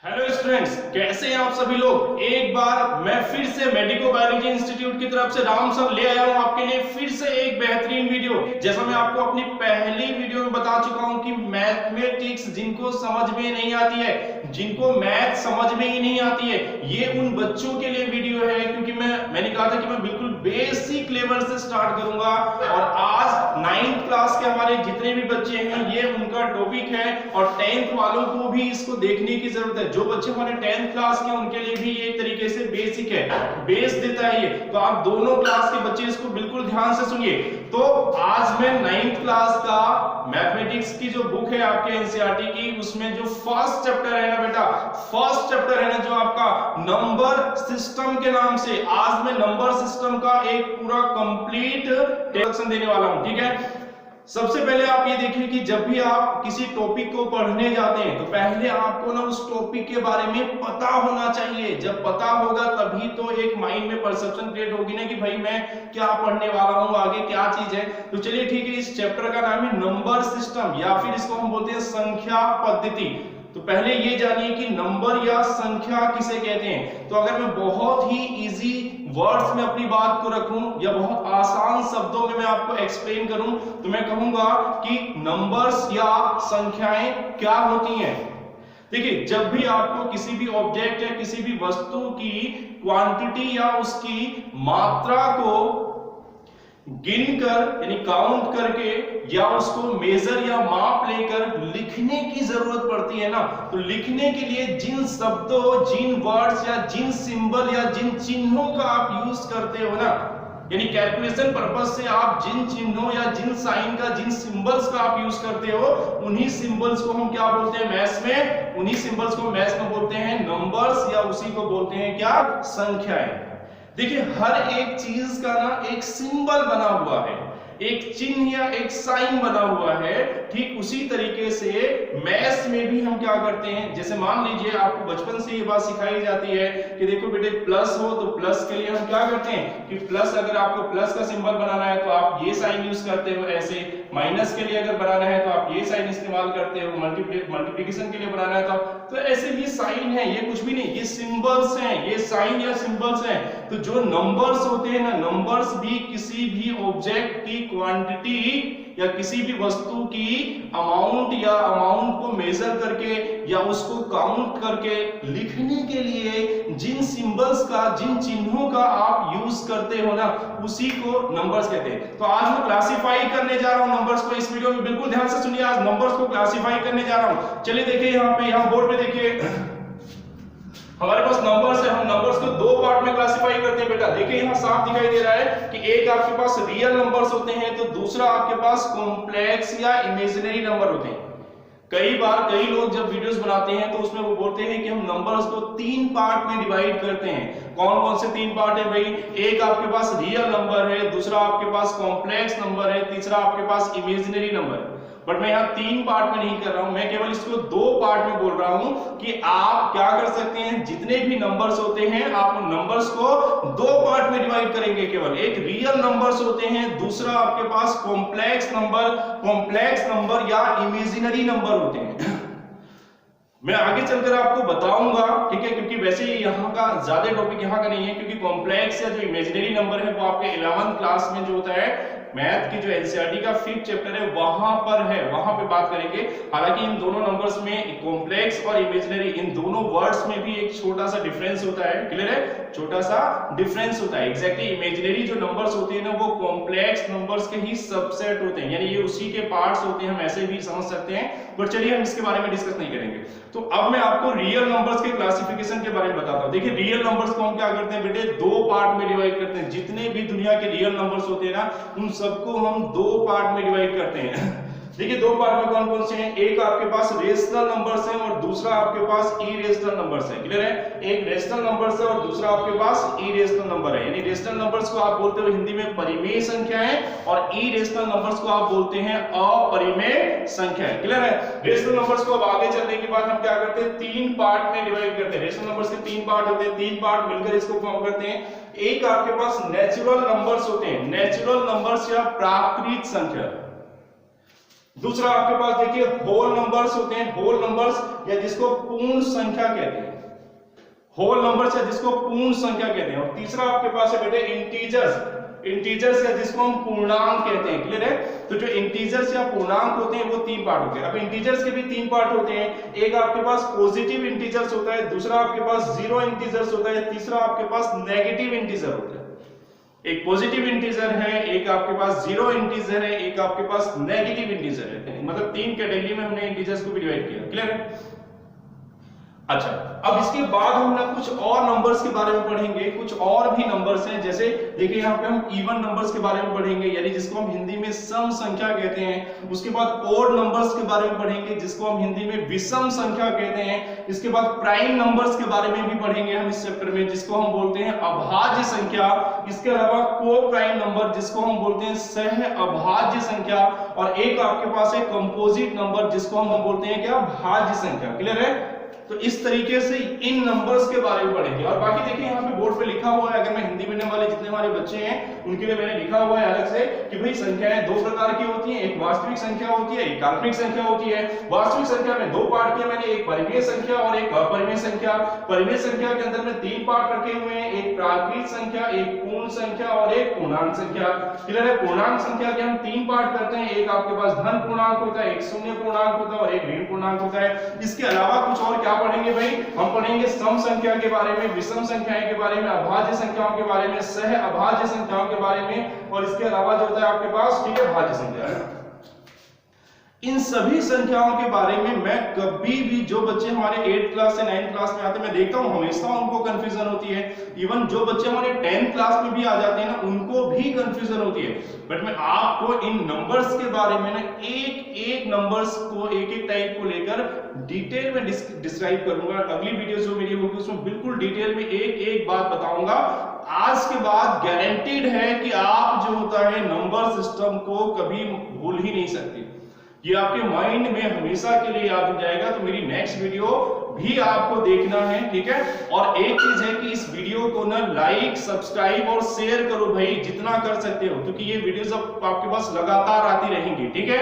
Hello students, कैसे हैं आप सभी लोग। एक बार मैं फिर से मेडिको बायोलॉजी इंस्टीट्यूट की तरफ से राम सर ले आया हूं आपके लिए फिर से एक बेहतरीन वीडियो। जैसा मैं आपको अपनी पहली वीडियो में बता चुका हूं कि मैथमेटिक्स जिनको समझ में नहीं आती है, जिनको मैथ समझ में ही नहीं आती है, ये उन बच्चों के लिए वीडियो है। क्योंकि मैंने कहा था कि मैं बिल्कुल बेसिक लेवल से स्टार्ट करूंगा और आज 9th क्लास के हमारे जितने भी बच्चे हैं ये उनका टॉपिक है और 10th वालों को भी इसको देखने की जरूरत है। जो बच्चे हमारे 10th क्लास के उनके लिए भी ये एक तरीके से बेसिक है, बेस देता है ये। तो आप दोनों क्लास के बच्चे इसको बिल्कुल ध्यान से सुनिए। तो आज मैं 9th क्लास का मैथमेटिक्स की जो बुक है आपके एनसीईआरटी की, उसमें जो फर्स्ट चैप्टर है ना बेटा, फर्स्ट चैप्टर है ना जो आपका नंबर सिस्टम के नाम से, आज मैं नंबर सिस्टम का एक पूरा कंप्लीट इंट्रोडक्शन देने वाला हूं। ठीक है, सबसे पहले आप ये देखिए कि जब भी आप किसी टॉपिक को पढ़ने जाते हैं तो पहले आपको ना उस टॉपिक के बारे में पता होना चाहिए। जब पता होगा तभी तो एक माइंड में परसेप्शन क्रिएट होगी ना कि भाई मैं क्या पढ़ने वाला हूं, आगे क्या चीज है। तो चलिए ठीक है, इस चैप्टर का नाम है नंबर सिस्टम या फिर इसको हम बोलते हैं संख्या पद्धति। तो पहले ये जानिए कि नंबर या संख्या किसे कहते हैं। तो अगर मैं बहुत ही इजी वर्ड्स में अपनी बात को रखूं या बहुत आसान शब्दों में मैं आपको एक्सप्लेन करूं तो मैं कहूंगा कि नंबर्स या संख्याएं क्या होती हैं। देखिए, जब भी आपको किसी भी ऑब्जेक्ट या किसी भी वस्तु की क्वांटिटी या उसकी मात्रा को गिनकर यानी काउंट करके या उसको मेजर या माप लेकर लिखने की जरूरत पड़ती है ना, तो लिखने के लिए जिन शब्दों, जिन वर्ड्स या जिन सिंबल या जिन चिन्हों का आप यूज करते हो ना, यानी कैलकुलेशन पर्पस से आप जिन चिन्हों या जिन साइन का, जिन सिंबल्स का आप यूज करते हो, उन्हीं सिंबल्स को हम क्या बोलते हैं मैथ्स में, उन्हीं सिंबल्स को मैथ्स में बोलते हैं नंबर्स या उसी को बोलते हैं क्या, संख्याएं। देखिए, हर एक चीज का ना एक सिंबल बना हुआ है, एक चिन्ह या एक साइन बना हुआ है। ठीक उसी तरीके से मैथ्स में भी हम क्या करते हैं, जैसे मान लीजिए आपको बचपन से ये बात सिखाई जाती है कि देखो बेटे प्लस हो तो प्लस के लिए हम क्या करते हैं कि प्लस, अगर आपको प्लस का सिंबल बनाना है तो आप ये साइन यूज करते हो ऐसे, माइनस के लिए अगर बनाना है तो आप ये साइन इस्तेमाल करते हो, मल्टीप्लिकेशन के लिए बनाना है तो ऐसे ये साइन है, ये कुछ भी नहीं, ये सिंबल्स हैं, ये साइन या सिंबल्स हैं। तो जो नंबर्स होते हैं ना, नंबर्स भी किसी भी ऑब्जेक्ट की क्वांटिटी या किसी भी वस्तु की अमाउंट या अमाउंट को मेजर करके या उसको काउंट करके लिखने के लिए जिन सिंबल्स का, जिन चिन्हों का आप यूज करते हो ना, उसी को नंबर्स कहते हैं। तो आज मैं क्लासिफाई करने जा रहा हूं नंबर्स को। इस वीडियो में बिल्कुल ध्यान से सुनिए, आज नंबर्स को क्लासिफाई करने जा रहा हूं। चलिए देखिए यहाँ पे, यहाँ बोर्ड पे देखिए हमारे पास नंबर्स है। हम नंबर्स को दो पार्ट में क्लासिफाई करते हैं बेटा। देखिए यहाँ साफ दिखाई दे रहा है कि एक आपके पास रियल नंबर्स होते हैं तो दूसरा आपके पास कॉम्प्लेक्स या इमेजिनरी नंबर होते हैं। कई बार कई लोग जब वीडियोस बनाते हैं तो उसमें वो बोलते हैं कि हम नंबर्स को तीन पार्ट में डिवाइड करते हैं। कौन कौन से तीन पार्ट है भाई? एक आपके पास रियल नंबर है, दूसरा आपके पास कॉम्प्लेक्स नंबर है, तीसरा आपके पास इमेजिनरी नंबर है। बट मैं यहाँ तीन पार्ट में नहीं कर रहा हूं, मैं केवल इसको दो पार्ट में बोल रहा हूं कि आप क्या कर सकते हैं, जितने भी नंबर्स होते हैं आप उन नंबर्स को दो पार्ट में डिवाइड करेंगे। केवल एक रियल नंबर्स होते हैं, दूसरा आपके पास कॉम्प्लेक्स नंबर या इमेजिनरी नंबर होते हैं। मैं आगे चलकर आपको बताऊंगा, ठीक है, क्योंकि वैसे यहाँ का ज्यादा टॉपिक यहाँ का नहीं है, क्योंकि कॉम्प्लेक्स या जो इमेजिनरी नंबर है वो आपके 11th क्लास में जो होता है मैथ की जो एनसीईआरटी का 5th चैप्टर है वहां पर है, वहां पे बात करेंगे। हालांकि इन दोनों नंबर्स में कॉम्प्लेक्स और इमेजिनरी इन दोनों वर्ड्स में भी एक छोटा सा डिफरेंस होता है। क्लियर है? छोटा सा डिफरेंस होता है। एग्जैक्टली इमेजिनरी जो नंबर्स होते हैं ना वो कॉम्प्लेक्स नंबर्स के ही सबसेट होते हैं, यानी ये उसी के पार्ट्स होते हैं, हम ऐसे भी समझ सकते हैं। बट चलिए हम इसके बारे में डिस्कस नहीं करेंगे। तो अब मैं आपको रियल नंबर्स के क्लासिफिकेशन के बारे में बताता हूं। देखिए, रियल नंबर्स को हम क्या करते हैं बेटे, दो पार्ट में डिवाइड करते हैं। जितने भी दुनिया के रियल नंबर्स होते हैं ना, उन सबको हम दो पार्ट में डिवाइड करते हैं। देखिए, दो पार्ट में कौन कौन से हैं? एक आपके पास रेशनल नंबर्स हैं और दूसरा आपके पास इरेशनल नंबर्स हैं। क्लियर है? एक रेशनल नंबर्स है और दूसरा आपके पास इरेशनल नंबर है। यानी रेशनल नंबर्स को आप बोलते हो हिंदी में परिमेय संख्याएं और इरेशनल नंबर्स को आप बोलते हैं अपरिमेय संख्याएं। क्लियर है? रेशनल नंबर्स को अब आगे चलने के बाद हम क्या करते हैं, तीन पार्ट में डिवाइड करते हैं। रेशनल नंबर्स के तीन पार्ट होते हैं, तीन पार्ट मिलकर इसको फॉर्म करते हैं। एक आपके पास नेचुरल नंबर्स होते हैं, नेचुरल नंबर्स या प्राकृतिक संख्या। दूसरा आपके पास देखिए होल नंबर्स होते हैं, होल नंबर्स या जिसको पूर्ण संख्या कहते हैं, होल नंबर्स या जिसको पूर्ण संख्या कहते हैं। और तीसरा आपके पास है बेटे इंटीजर्स, इंटीजर्स या जिसको हम पूर्णांक कहते हैं। क्लियर है? तो जो इंटीजर्स या पूर्णांक होते हैं वो तीन पार्ट होते हैं। अब इंटीजर्स के भी तीन पार्ट होते हैं, एक आपके पास पॉजिटिव इंटीजर्स होता है, दूसरा आपके पास जीरो इंटीजर्स होता है, तीसरा आपके पास नेगेटिव इंटीजर होता है। एक पॉजिटिव इंटीजर है, एक आपके पास जीरो इंटीजर है, एक आपके पास नेगेटिव इंटीजर है। मतलब तीन कैटेगरी में हमने इंटीजर्स को भी डिवाइड किया। क्लियर है? अच्छा, अब इसके बाद हम ना कुछ और नंबर्स के बारे में पढ़ेंगे, कुछ और भी नंबर्स हैं। जैसे देखिए यहाँ पे हम इवन नंबर्स के बारे में पढ़ेंगे, यानी जिसको हम हिंदी में सम संख्या कहते हैं। उसके बाद ओड नंबर्स के बारे में पढ़ेंगे, जिसको हम हिंदी में विषम संख्या कहते हैं। इसके बाद प्राइम नंबर्स के बारे में भी पढ़ेंगे हम इस चैप्टर में, जिसको हम बोलते हैं अभाज्य संख्या। इसके अलावा को प्राइम नंबर, जिसको हम बोलते हैं सह अभाज्य संख्या। और एक आपके पास है कंपोजिट नंबर, जिसको हम बोलते हैं क्या, भाज्य संख्या। क्लियर है? तो इस तरीके से इन नंबर्स के बारे में पढ़ेंगे। और बाकी देखिए यहाँ पे बोर्ड पे लिखा हुआ है, अगर मैं हिंदी मीडियम वाले जितने हमारे बच्चे हैं उनके लिए मैंने लिखा हुआ है अलग से कि भाई संख्याएं दो प्रकार की होती हैं, एक वास्तविक संख्या होती है, एक काल्पनिक संख्या होती है। वास्तविक संख्या में दो पार्ट किए मैंने, एक परिमेय संख्या और एक अपरिमेय संख्या। परिमेय संख्या के अंदर में तीन पार्ट रखे हुए हैं, एक प्राकृत संख्या, एक पूर्ण संख्या और एक पूर्णांक संख्या। क्लियर है? पूर्णांक संख्या के हम तीन पार्ट करते हैं, एक आपके पास धन पूर्णांक होता है, एक शून्य पूर्णांक होता है और एक ऋण पूर्णांक होता है। इसके अलावा कुछ और क्या पढ़ेंगे भाई, हम पढ़ेंगे सम संख्या के बारे में, विषम संख्याएं के बारे में, अभाज्य संख्याओं के बारे में, सह अभाज्य संख्याओं के बारे में, और इसके अलावा जो होता है आपके पास, ठीक है, भाज्य संख्या। इन सभी संख्याओं के बारे में मैं कभी भी, जो बच्चे हमारे 8th क्लास से 9th क्लास में आते हैं मैं देखता हूं हमेशा उनको कंफ्यूजन होती है। इवन जो बच्चे हमारे 10th क्लास में भी आ जाते हैं ना, उनको भी कंफ्यूजन होती है। बट मैं आपको इन नंबर्स के बारे में ना एक एक नंबर्स को, एक एक टाइप को लेकर डिटेल में डिस्क्राइब करूंगा। अगली वीडियो जो मेरी होगी उसमें बिल्कुल डिटेल में एक एक बात बताऊंगा। आज के बाद गारंटीड है कि आप जो होता है नंबर सिस्टम को कभी भूल ही नहीं सकते, ये आपके माइंड में हमेशा के लिए याद हो जाएगा। तो मेरी नेक्स्ट वीडियो भी आपको देखना है, ठीक है। और एक चीज है कि इस वीडियो को ना लाइक, सब्सक्राइब और शेयर करो भाई, जितना कर सकते हो, क्योंकि ये वीडियोस अब आपके पास लगातार आती रहेंगी, ठीक है।